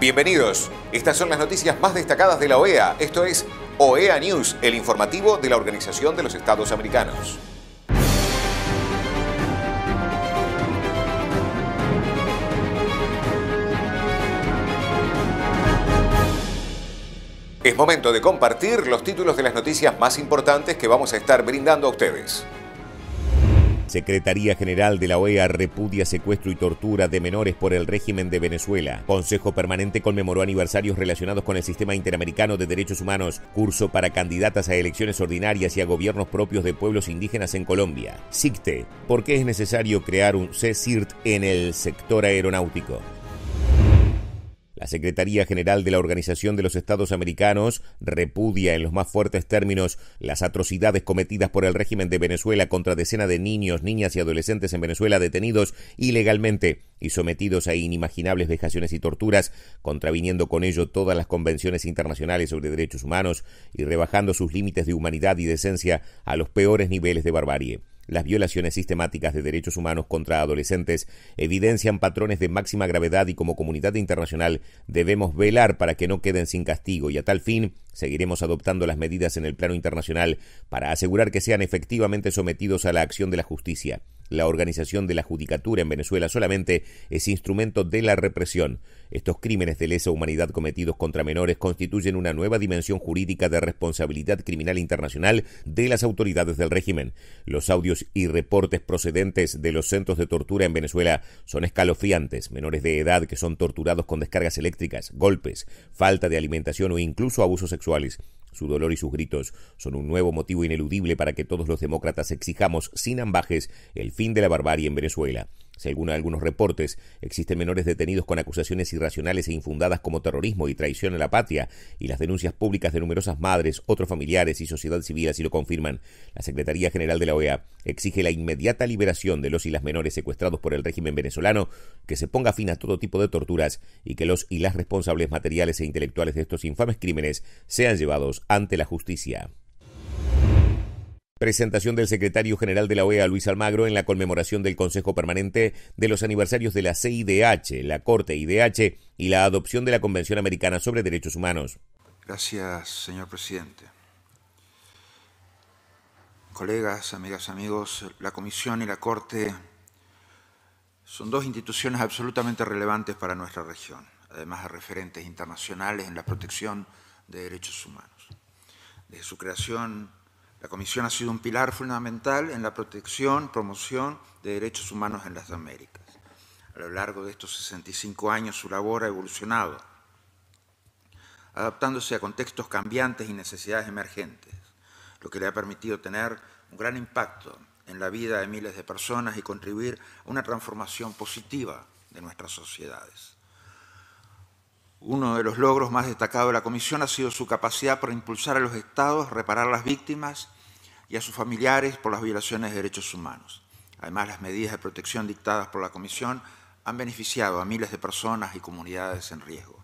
Bienvenidos. Estas son las noticias más destacadas de la OEA. Esto es OEA News, el informativo de la Organización de los Estados Americanos. Es momento de compartir los títulos de las noticias más importantes que vamos a estar brindando a ustedes. Secretaría General de la OEA repudia secuestro y tortura de menores por el régimen de Venezuela. Consejo Permanente conmemoró aniversarios relacionados con el Sistema Interamericano de Derechos Humanos. Curso para candidatas a elecciones ordinarias y a gobiernos propios de pueblos indígenas en Colombia. SICTE. ¿Por qué es necesario crear un CSIRT en el sector aeronáutico? La Secretaría General de la Organización de los Estados Americanos repudia en los más fuertes términos las atrocidades cometidas por el régimen de Venezuela contra decenas de niños, niñas y adolescentes en Venezuela detenidos ilegalmente y sometidos a inimaginables vejaciones y torturas, contraviniendo con ello todas las convenciones internacionales sobre derechos humanos y rebajando sus límites de humanidad y decencia a los peores niveles de barbarie. Las violaciones sistemáticas de derechos humanos contra adolescentes evidencian patrones de máxima gravedad y como comunidad internacional debemos velar para que no queden sin castigo y a tal fin seguiremos adoptando las medidas en el plano internacional para asegurar que sean efectivamente sometidos a la acción de la justicia. La organización de la judicatura en Venezuela solamente es instrumento de la represión. Estos crímenes de lesa humanidad cometidos contra menores constituyen una nueva dimensión jurídica de responsabilidad criminal internacional de las autoridades del régimen. Los audios y reportes procedentes de los centros de tortura en Venezuela son escalofriantes. Menores de edad que son torturados con descargas eléctricas, golpes, falta de alimentación o incluso abusos sexuales. Su dolor y sus gritos son un nuevo motivo ineludible para que todos los demócratas exijamos sin ambajes el fin de la barbarie en Venezuela. Según algunos reportes, existen menores detenidos con acusaciones irracionales e infundadas como terrorismo y traición a la patria, y las denuncias públicas de numerosas madres, otros familiares y sociedad civil así lo confirman. La Secretaría General de la OEA exige la inmediata liberación de los y las menores secuestrados por el régimen venezolano, que se ponga fin a todo tipo de torturas y que los y las responsables materiales e intelectuales de estos infames crímenes sean llevados ante la justicia. Presentación del secretario general de la OEA, Luis Almagro, en la conmemoración del Consejo Permanente de los aniversarios de la CIDH, la Corte IDH y la adopción de la Convención Americana sobre Derechos Humanos. Gracias, señor presidente. Colegas, amigas, amigos, la Comisión y la Corte son dos instituciones absolutamente relevantes para nuestra región, además de referentes internacionales en la protección de derechos humanos. Desde su creación, la Comisión ha sido un pilar fundamental en la protección, promoción de derechos humanos en las Américas. A lo largo de estos 65 años su labor ha evolucionado, adaptándose a contextos cambiantes y necesidades emergentes, lo que le ha permitido tener un gran impacto en la vida de miles de personas y contribuir a una transformación positiva de nuestras sociedades. Uno de los logros más destacados de la Comisión ha sido su capacidad para impulsar a los Estados a reparar a las víctimas y a sus familiares por las violaciones de derechos humanos. Además, las medidas de protección dictadas por la Comisión han beneficiado a miles de personas y comunidades en riesgo.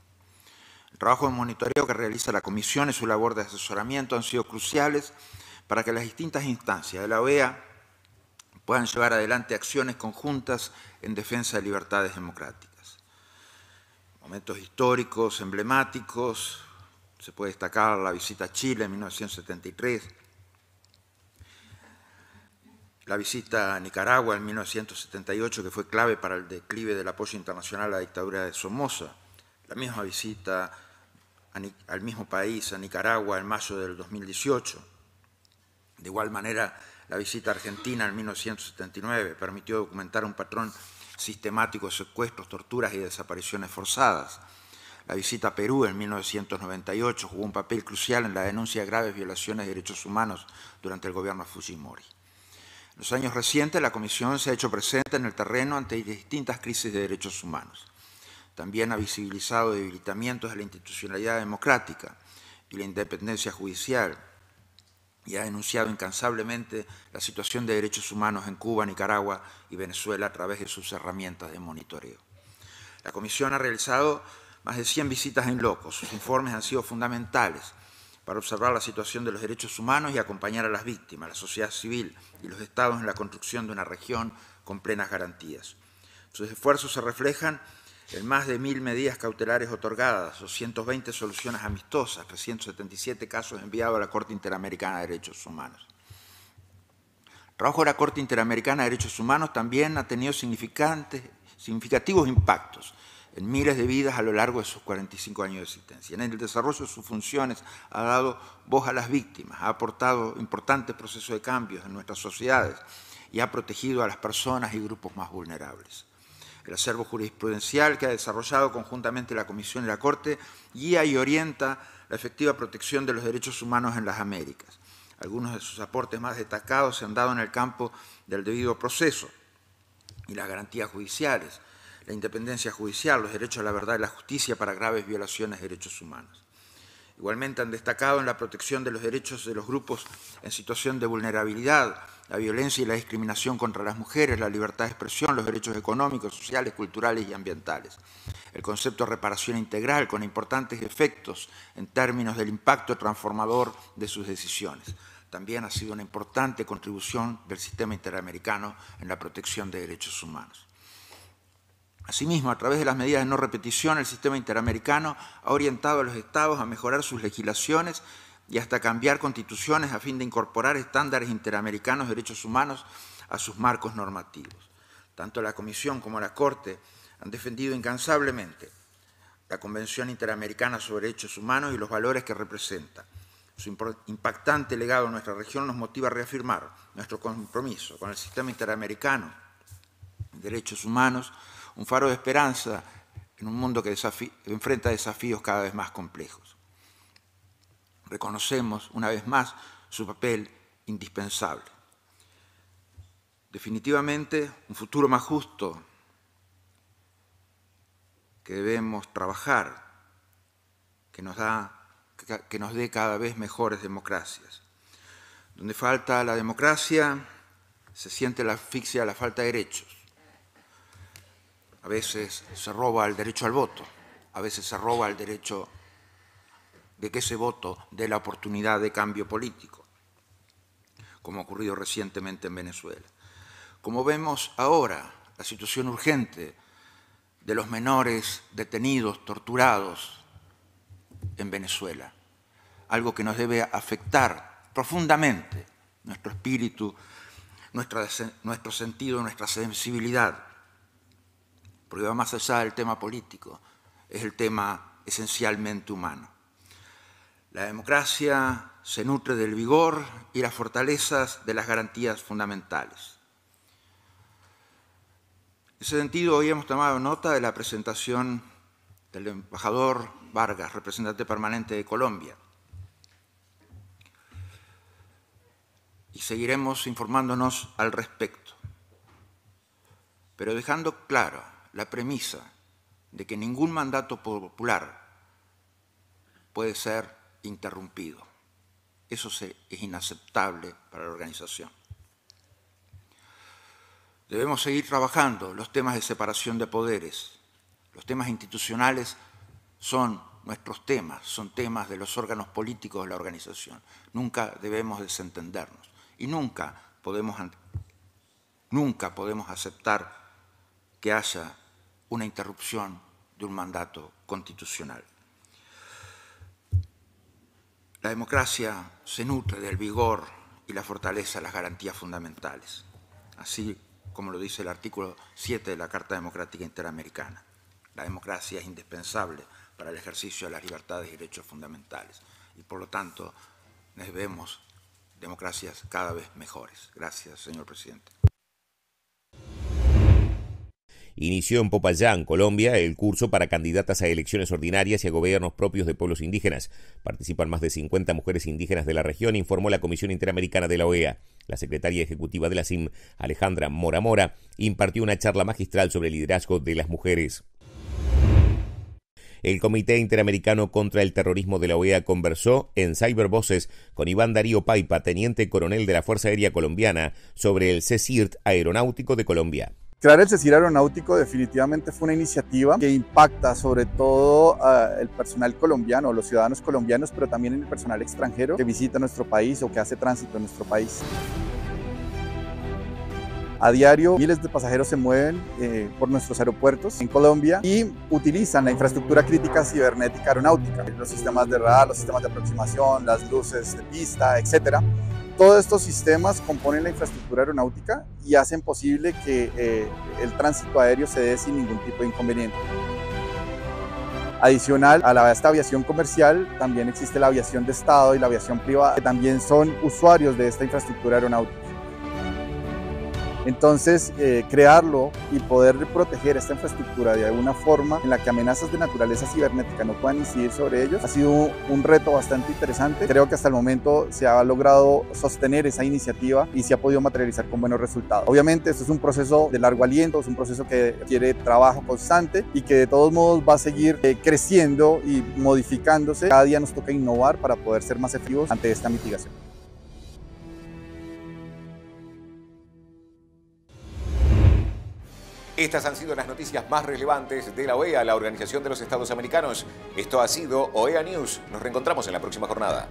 El trabajo de monitoreo que realiza la Comisión y su labor de asesoramiento han sido cruciales para que las distintas instancias de la OEA puedan llevar adelante acciones conjuntas en defensa de libertades democráticas. Momentos históricos, emblemáticos, se puede destacar la visita a Chile en 1973, la visita a Nicaragua en 1978, que fue clave para el declive del apoyo internacional a la dictadura de Somoza, la misma visita al mismo país, a Nicaragua, en mayo del 2018. De igual manera, la visita a Argentina en 1979 permitió documentar un patrón sistemático de secuestros, torturas y desapariciones forzadas. La visita a Perú en 1998 jugó un papel crucial en la denuncia de graves violaciones de derechos humanos durante el gobierno de Fujimori. En los años recientes, la Comisión se ha hecho presente en el terreno ante distintas crisis de derechos humanos. También ha visibilizado debilitamientos de la institucionalidad democrática y la independencia judicial, y ha denunciado incansablemente la situación de derechos humanos en Cuba, Nicaragua y Venezuela a través de sus herramientas de monitoreo. La Comisión ha realizado más de 100 visitas en loco. Sus informes han sido fundamentales para observar la situación de los derechos humanos y acompañar a las víctimas, la sociedad civil y los estados en la construcción de una región con plenas garantías. Sus esfuerzos se reflejan en más de 1000 medidas cautelares otorgadas, 220 soluciones amistosas, 377 casos enviados a la Corte Interamericana de Derechos Humanos. El trabajo de la Corte Interamericana de Derechos Humanos también ha tenido significativos impactos en miles de vidas a lo largo de sus 45 años de existencia. En el desarrollo de sus funciones ha dado voz a las víctimas, ha aportado importantes procesos de cambios en nuestras sociedades y ha protegido a las personas y grupos más vulnerables. El acervo jurisprudencial que ha desarrollado conjuntamente la Comisión y la Corte guía y orienta la efectiva protección de los derechos humanos en las Américas. Algunos de sus aportes más destacados se han dado en el campo del debido proceso y las garantías judiciales, la independencia judicial, los derechos a la verdad y la justicia para graves violaciones de derechos humanos. Igualmente han destacado en la protección de los derechos de los grupos en situación de vulnerabilidad, la violencia y la discriminación contra las mujeres, la libertad de expresión, los derechos económicos, sociales, culturales y ambientales. El concepto de reparación integral con importantes efectos en términos del impacto transformador de sus decisiones. También ha sido una importante contribución del sistema interamericano en la protección de derechos humanos. Asimismo, a través de las medidas de no repetición, el sistema interamericano ha orientado a los Estados a mejorar sus legislaciones y hasta cambiar constituciones a fin de incorporar estándares interamericanos de derechos humanos a sus marcos normativos. Tanto la Comisión como la Corte han defendido incansablemente la Convención Interamericana sobre Derechos Humanos y los valores que representa. Su impactante legado a nuestra región nos motiva a reafirmar nuestro compromiso con el sistema interamericano de derechos humanos, un faro de esperanza en un mundo que enfrenta desafíos cada vez más complejos. Reconocemos una vez más su papel indispensable. Definitivamente, un futuro más justo que debemos trabajar, que nos dé cada vez mejores democracias. Donde falta la democracia, se siente la asfixia de la falta de derechos. A veces se roba el derecho al voto, a veces se roba el derecho de que ese voto dé la oportunidad de cambio político, como ha ocurrido recientemente en Venezuela. Como vemos ahora, la situación urgente de los menores detenidos, torturados en Venezuela, algo que nos debe afectar profundamente nuestro espíritu, nuestro sentido, nuestra sensibilidad, porque va más allá del tema político, es el tema esencialmente humano. La democracia se nutre del vigor y las fortalezas de las garantías fundamentales. En ese sentido, hoy hemos tomado nota de la presentación del embajador Vargas, representante permanente de Colombia, y seguiremos informándonos al respecto, pero dejando clara la premisa de que ningún mandato popular puede ser interrumpido. Eso es inaceptable para la organización. Debemos seguir trabajando los temas de separación de poderes. Los temas institucionales son nuestros temas, son temas de los órganos políticos de la organización. Nunca debemos desentendernos y nunca podemos aceptar que haya una interrupción de un mandato constitucional. La democracia se nutre del vigor y la fortaleza de las garantías fundamentales, así como lo dice el artículo 7 de la Carta Democrática Interamericana. La democracia es indispensable para el ejercicio de las libertades y derechos fundamentales y, por lo tanto, debemos democracias cada vez mejores. Gracias, señor presidente. Inició en Popayán, Colombia, el curso para candidatas a elecciones ordinarias y a gobiernos propios de pueblos indígenas. Participan más de 50 mujeres indígenas de la región, informó la Comisión Interamericana de la OEA. La secretaria ejecutiva de la CIM, Alejandra Mora Mora, impartió una charla magistral sobre el liderazgo de las mujeres. El Comité Interamericano contra el Terrorismo de la OEA conversó en Cybervoces con Iván Darío Paipa, teniente coronel de la Fuerza Aérea Colombiana, sobre el CECIRT aeronáutico de Colombia. Crear el CECIRT aeronáutico definitivamente fue una iniciativa que impacta sobre todo el personal colombiano, los ciudadanos colombianos, pero también el personal extranjero que visita nuestro país o que hace tránsito en nuestro país. A diario, miles de pasajeros se mueven por nuestros aeropuertos en Colombia y utilizan la infraestructura crítica cibernética aeronáutica, los sistemas de radar, los sistemas de aproximación, las luces de pista, etc. Todos estos sistemas componen la infraestructura aeronáutica y hacen posible que el tránsito aéreo se dé sin ningún tipo de inconveniente. Adicional a esta aviación comercial, también existe la aviación de Estado y la aviación privada, que también son usuarios de esta infraestructura aeronáutica. Entonces, crearlo y poder proteger esta infraestructura de alguna forma en la que amenazas de naturaleza cibernética no puedan incidir sobre ellos ha sido un reto bastante interesante. Creo que hasta el momento se ha logrado sostener esa iniciativa y se ha podido materializar con buenos resultados. Obviamente, esto es un proceso de largo aliento, es un proceso que requiere trabajo constante y que de todos modos va a seguir creciendo y modificándose. Cada día nos toca innovar para poder ser más efectivos ante esta mitigación. Estas han sido las noticias más relevantes de la OEA, la Organización de los Estados Americanos. Esto ha sido OEA News. Nos reencontramos en la próxima jornada.